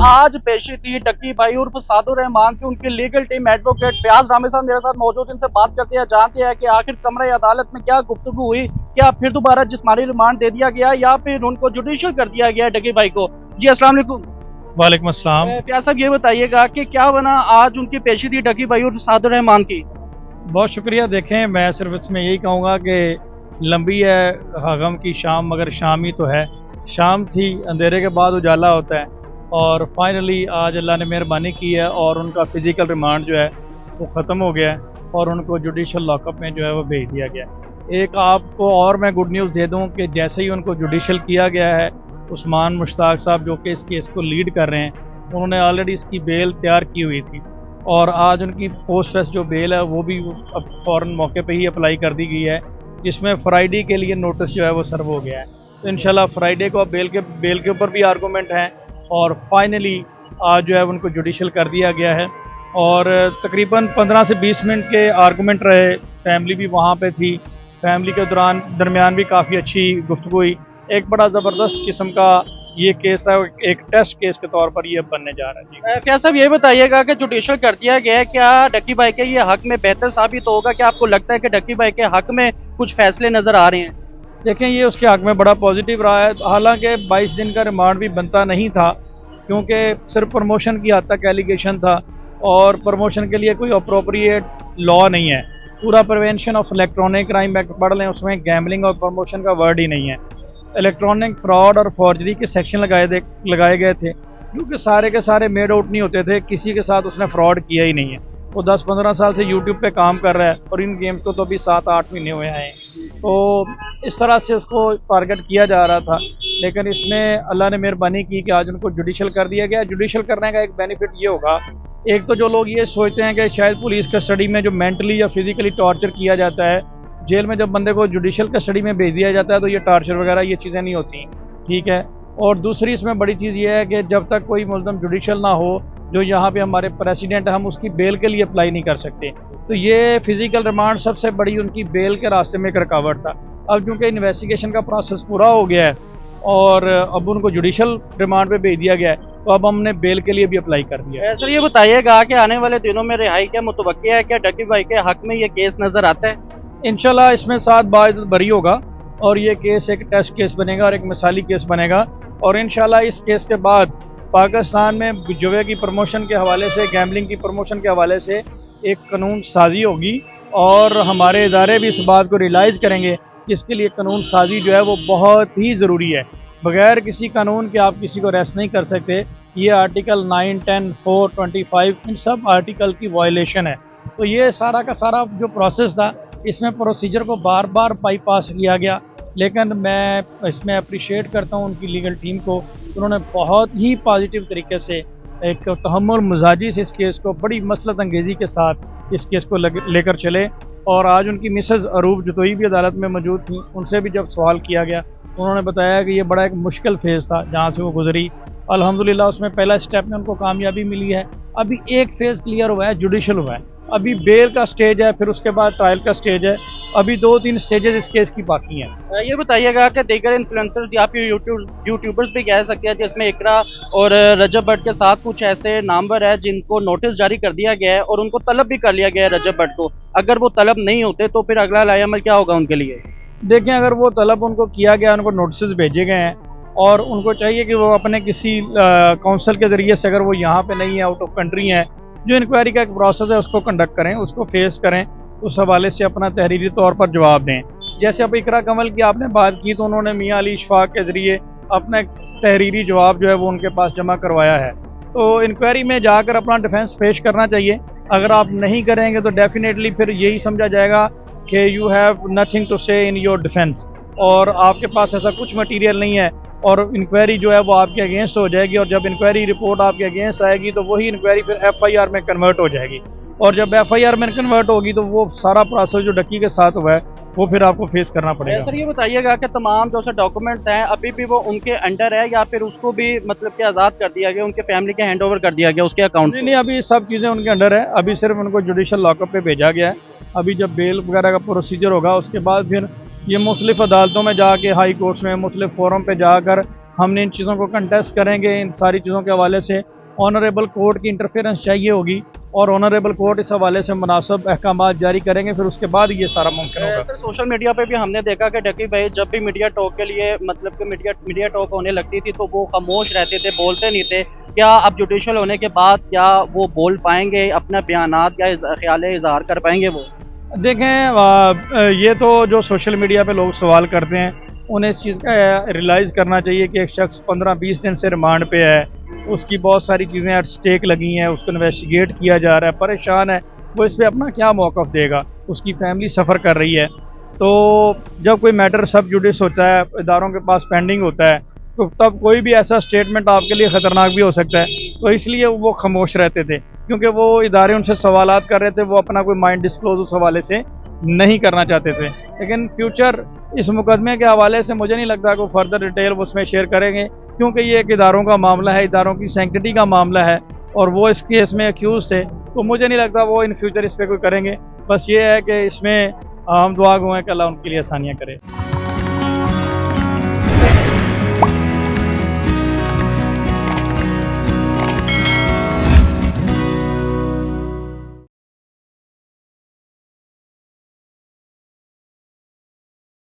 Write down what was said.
आज पेशी थी डक्की भाई उर्फ सादुर रहमान की। उनकी legal team advocate Fayaz Rami साहब मेरे साथ मौजूद, इनसे बात करते हैं, जानते हैं कि आखिर कमरे अदालत में क्या गुफ्तगू हुई, क्या फिर दोबारा जिस्मानी रिमांड दे दिया गया या फिर उनको जुडिशियल कर दिया गया डक्की भाई को। जी अस्सलाम वालेकुम। वालेकुम अस्सलाम। फयाज साहब ये बताइएगा कि क्या बना, आज उनकी पेशी थी डक्की भाई उर्फ सादुर रहमान की। बहुत शुक्रिया। देखें, मैं सिर्फ इसमें यही कहूँगा कि लंबी है गम की शाम, मगर शाम ही तो है। शाम थी, अंधेरे के बाद उजाला होता है, और फाइनली आज अल्लाह ने मेहरबानी की है और उनका फिज़िकल रिमांड जो है वो ख़त्म हो गया है और उनको जुडिशल लॉकअप में जो है वो भेज दिया गया है। एक आपको और मैं गुड न्यूज़ दे दूं कि जैसे ही उनको जुडिशल किया गया है, उस्मान मुश्ताक साहब जो कि इस केस को लीड कर रहे हैं, उन्होंने ऑलरेडी इसकी बेल तैयार की हुई थी और आज उनकी पोस्ट रेस्ट जो बेल है वो भी अब फ़ौरन मौके पे ही अप्लाई कर दी गई है, जिसमें फ्राइडे के लिए नोटिस जो है वो सर्व हो गया है। तो इंशाल्लाह फ्राइडे को बेल के ऊपर भी आर्गूमेंट हैं और फाइनली आज जो है उनको जुडिशल कर दिया गया है। और तकरीबन 15 से 20 मिनट के आर्गूमेंट रहे, फैमिली भी वहाँ पे थी, फैमिली के दरमियान भी काफ़ी अच्छी गुफ्तगू हुई। एक बड़ा ज़बरदस्त किस्म का ये केस है, एक टेस्ट केस के तौर पर ये बनने जा रहा है। जी क्या साहब ये बताइएगा कि जुडिशल कर दिया गया है, क्या डक्की भाई के ये हक में बेहतर साबित होगा? क्या आपको लगता है कि डक्की भाई के हक में कुछ फैसले नज़र आ रहे हैं? देखें, ये उसके हक में बड़ा पॉजिटिव रहा है। हालांकि 22 दिन का रिमांड भी बनता नहीं था, क्योंकि सिर्फ प्रमोशन की हद तक एलिगेशन था और प्रमोशन के लिए कोई अप्रोप्रिएट लॉ नहीं है। पूरा prevention of electronic crime act पढ़ लें, उसमें गैम्बलिंग और प्रमोशन का वर्ड ही नहीं है। इलेक्ट्रॉनिक फ्रॉड और फॉर्जरी के सेक्शन लगाए गए थे, क्योंकि सारे के सारे मेड आउट नहीं होते थे, किसी के साथ उसने फ्रॉड किया ही नहीं है। वो 10-15 साल से यूट्यूब पे काम कर रहा है और इन गेम्स को तो अभी 7-8 महीने हुए हैं। तो इस तरह से उसको टारगेट किया जा रहा था, लेकिन इसमें अल्लाह ने मेहरबानी की कि आज उनको जुडिशल कर दिया गया। जुडिशल करने का एक बेनिफिट ये होगा, एक तो जो लोग ये सोचते हैं कि शायद पुलिस कस्टडी में जो मेंटली या फिजिकली टॉर्चर किया जाता है, जेल में जब बंदे को जुडिशल कस्टडी में भेज दिया जाता है तो ये टॉर्चर वगैरह ये चीज़ें नहीं होती, ठीक है। और दूसरी इसमें बड़ी चीज़ ये है कि जब तक कोई मुल्ज़म जुडिशल ना हो, जो यहाँ पे हमारे प्रेसिडेंट है, हम उसकी बेल के लिए अप्लाई नहीं कर सकते। तो ये फिज़िकल रिमांड सबसे बड़ी उनकी बेल के रास्ते में एक रुकावट था। अब चूँकि इन्वेस्टिगेशन का प्रोसेस पूरा हो गया है और अब उनको जुडिशल रिमांड पे भेज दिया गया है, तो अब हमने बेल के लिए भी अप्लाई कर दिया है। सर ये बताइएगा कि आने वाले दिनों में रिहाई क्या मुतवक्किल है? क्या डक्की भाई के हक में ये केस नज़र आता है? इंशाल्लाह इसमें 7 बार बरी होगा और ये केस एक टेस्ट केस बनेगा और एक मिसाली केस बनेगा। और इंशाल्लाह इस केस के बाद पाकिस्तान में जुए की प्रमोशन के हवाले से, गैम्बलिंग की प्रमोशन के हवाले से एक कानून साजी होगी और हमारे इदारे भी इस बात को रियलाइज़ करेंगे कि इसके लिए कानून साजी जो है वो बहुत ही ज़रूरी है। बग़ैर किसी कानून के आप किसी को अरेस्ट नहीं कर सकते। ये आर्टिकल 9, 10, 4, 25 इन सब आर्टिकल की वायलेशन है। तो ये सारा का सारा जो प्रोसेस था, इसमें प्रोसीजर को बार बार बाईपास किया गया, लेकिन मैं इसमें अप्रिशिएट करता हूँ उनकी लीगल टीम को। उन्होंने बहुत ही पॉजिटिव तरीके से, एक तहम्मुल मिजाजी से इस केस को बड़ी मसलत अंगेज़ी के साथ इस केस को लेकर चले। और आज उनकी मिसेज़ अरूब जतोई भी अदालत में मौजूद थी, उनसे भी जब सवाल किया गया, उन्होंने बताया कि ये बड़ा एक मुश्किल फेज़ था जहाँ से वो गुजरी। अल्हम्दुलिल्लाह उसमें पहला स्टेप में उनको कामयाबी मिली है। अभी एक फेज़ क्लियर हुआ है, जुडिशल हुआ है, अभी बेल का स्टेज है, फिर उसके बाद ट्रायल का स्टेज है। अभी 2-3 स्टेजेस इस केस की बाकी हैं। ये बताइएगा कि दीगर इन्फ्लुएंसर्स या फिर यूट्यूबर्स भी कह सकते हैं, जिसमें इकरा और रजब भट्ट के साथ कुछ ऐसे नामवर है जिनको नोटिस जारी कर दिया गया है और उनको तलब भी कर लिया गया है रजब भट्ट को। अगर वो तलब नहीं होते तो फिर अगला लाएअमल क्या होगा उनके लिए? देखें, अगर वो तलब उनको किया गया, उनको नोटिस भेजे गए हैं और उनको चाहिए कि वो अपने किसी काउंसिल के ज़रिए से, अगर वो यहाँ पे नहीं है, आउट ऑफ कंट्री हैं, जो इंक्वायरी का एक प्रोसेस है उसको कंडक्ट करें, उसको फेस करें, उस हवाले से अपना तहरीरी तौर पर जवाब दें। जैसे अब इकरा कमल की आपने बात की, तो उन्होंने मियाँ अली इशफाक के ज़रिए अपना तहरीरी जवाब जो है वो उनके पास जमा करवाया है। तो इंक्वायरी में जाकर अपना डिफेंस पेश करना चाहिए। अगर आप नहीं करेंगे तो डेफिनेटली फिर यही समझा जाएगा कि यू हैव नथिंग टू से इन योर डिफेंस, और आपके पास ऐसा कुछ मटीरियल नहीं है और इंक्वायरी जो है वो आपके अगेंस्ट हो जाएगी। और जब इंक्वायरी रिपोर्ट आपके अगेंस्ट आएगी तो वही इंक्वायरी फिर FIR में कन्वर्ट हो जाएगी, और जब FIR में कन्वर्ट होगी तो वो सारा प्रोसेस जो डक्की के साथ हुआ है वो फिर आपको फेस करना पड़ेगा। सर ये बताइएगा कि तमाम जो डॉक्यूमेंट्स हैं अभी भी वो उनके अंडर है या फिर उसको भी मतलब कि आज़ाद कर दिया गया, उनके फैमिली के हैंड ओवर कर दिया गया उसके अकाउंट? नहीं, अभी सब चीज़ें उनके अंडर है। अभी सिर्फ उनको जुडिशल लॉकअप पे भेजा गया है। अभी जब बेल वगैरह का प्रोसीजर होगा उसके बाद फिर ये मुख्तलिफ अदालतों में जाके, हाई कोर्ट्स में, मुख्तलिफ फोरम पे जाकर हमने इन चीज़ों को कंटेस्ट करेंगे। इन सारी चीज़ों के हवाले से ऑनरेबल कोर्ट की इंटरफेरेंस चाहिए होगी और ऑनरेबल कोर्ट इस हवाले से मुनासिब अहकामात जारी करेंगे, फिर उसके बाद ये सारा मुमकिन होगा। सर सोशल मीडिया पे भी हमने देखा कि डकी भाई जब भी मीडिया टॉक के लिए मतलब कि मीडिया टॉक होने लगती थी तो वो खामोश रहते थे, बोलते नहीं थे। क्या अब जुडिशल होने के बाद क्या वो बोल पाएंगे, अपना बयानात या ख्याल इजहार कर पाएंगे वो? देखें, ये तो जो सोशल मीडिया पे लोग सवाल करते हैं उन्हें इस चीज़ का रियलाइज़ करना चाहिए कि एक शख्स 15-20 दिन से रिमांड पे है, उसकी बहुत सारी चीज़ें एट स्टेक लगी हैं, उसको इन्वेस्टिगेट किया जा रहा है, परेशान है, वो इस पे अपना क्या मौक़िफ़ देगा, उसकी फैमिली सफ़र कर रही है। तो जब कोई मैटर सब जुडिस होता है, इदारों के पास पेंडिंग होता है, तो तब कोई भी ऐसा स्टेटमेंट आपके लिए ख़तरनाक भी हो सकता है। तो इसलिए वो खामोश रहते थे, क्योंकि वो इदारे उनसे सवालात कर रहे थे, वो अपना कोई माइंड डिस्क्लोज उस हवाले से नहीं करना चाहते थे। लेकिन फ्यूचर इस मुकदमे के हवाले से मुझे नहीं लगता कि वो फर्दर डिटेल उसमें शेयर करेंगे, क्योंकि ये एक इदारों का मामला है, इदारों की सैंक्टिटी का मामला है और वो इस केस में एक्यूज थे, तो मुझे नहीं लगता वो इन फ्यूचर इस पर कोई करेंगे। बस ये है कि इसमें हम दुआ गो हैं कि अल्लाह उनके लिए आसानियाँ करे।